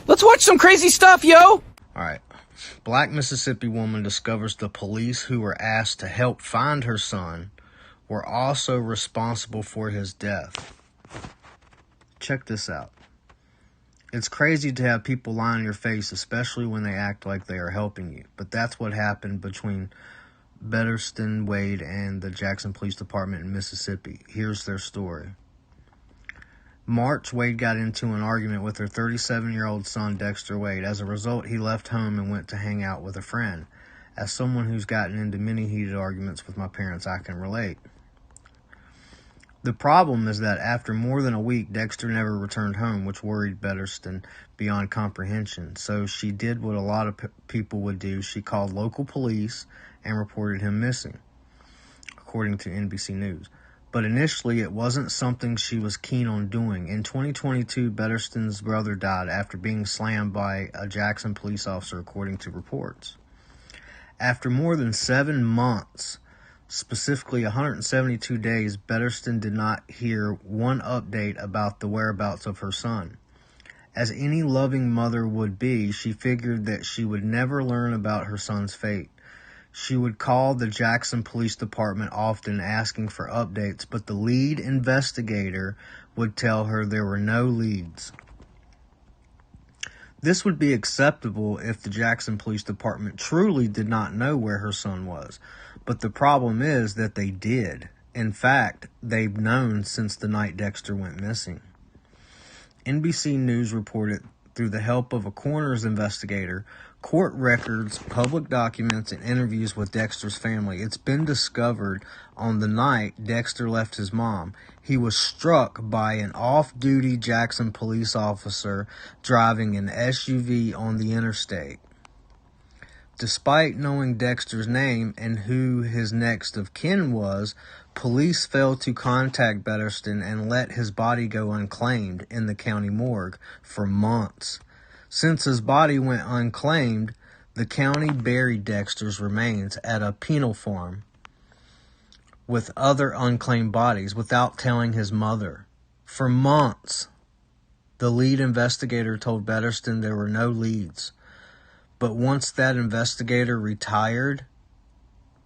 Let's watch some crazy stuff, yo! Alright. Black Mississippi woman discovers the police who were asked to help find her son were also responsible for his death. Check this out. It's crazy to have people lie in your face, especially when they act like they are helping you. But that's what happened between Betterston Wade and the Jackson Police Department in Mississippi. Here's their story. March, Wade got into an argument with her 37-year-old son, Dexter Wade. As a result, he left home and went to hang out with a friend. As someone who's gotten into many heated arguments with my parents, I can relate. The problem is that after more than a week, Dexter never returned home, which worried Betterston beyond comprehension. So she did what a lot of people would do. She called local police and reported him missing, according to NBC News. But initially, it wasn't something she was keen on doing. In 2022, Betterston's brother died after being slammed by a Jackson police officer, according to reports. After more than 7 months, specifically 172 days, Betterston did not hear one update about the whereabouts of her son. As any loving mother would be, she figured that she would never learn about her son's fate. She would call the Jackson Police Department often asking for updates, but the lead investigator would tell her there were no leads. This would be acceptable if the Jackson Police Department truly did not know where her son was. But the problem is that they did. In fact, they've known since the night Dexter went missing. NBC News reported, through the help of a coroner's investigator, court records, public documents, and interviews with Dexter's family. It's been discovered on the night Dexter left his mom, he was struck by an off-duty Jackson police officer driving an SUV on the interstate. Despite knowing Dexter's name and who his next of kin was, police failed to contact Betterston and let his body go unclaimed in the county morgue for months. Since his body went unclaimed, the county buried Dexter's remains at a penal farm with other unclaimed bodies without telling his mother. For months, the lead investigator told Betterston there were no leads. But once that investigator retired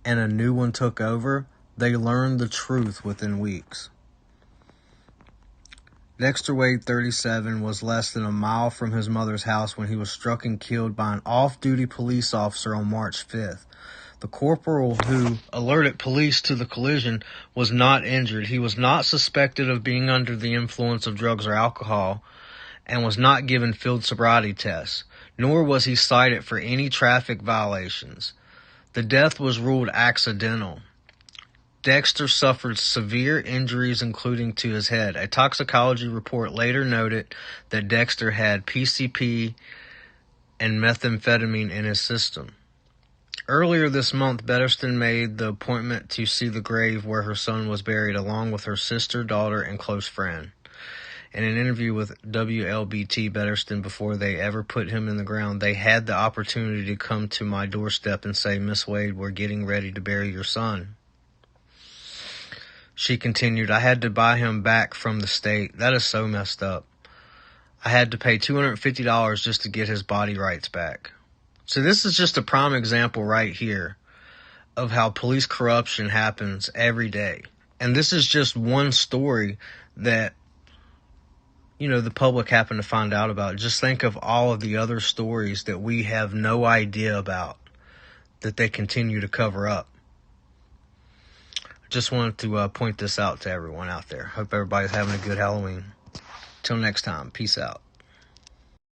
and a new one took over, they learned the truth within weeks. Dexter Wade, 37, was less than a mile from his mother's house when he was struck and killed by an off-duty police officer on March 5th. The corporal who alerted police to the collision was not injured. He was not suspected of being under the influence of drugs or alcohol and was not given field sobriety tests, nor was he cited for any traffic violations. The death was ruled accidental. Dexter suffered severe injuries, including to his head. A toxicology report later noted that Dexter had PCP and methamphetamine in his system. Earlier this month, Betterston made the appointment to see the grave where her son was buried, along with her sister, daughter, and close friend. In an interview with WLBT Betterston before they ever put him in the ground, they had the opportunity to come to my doorstep and say, "Miss Wade, we're getting ready to bury your son." She continued, "I had to buy him back from the state. That is so messed up. I had to pay $250 just to get his body rights back." So this is just a prime example right here of how police corruption happens every day. And this is just one story that, the public happened to find out about. Just think of all of the other stories that we have no idea about that they continue to cover up. Just wanted to point this out to everyone out there. Hope everybody's having a good Halloween. Till next time, peace out.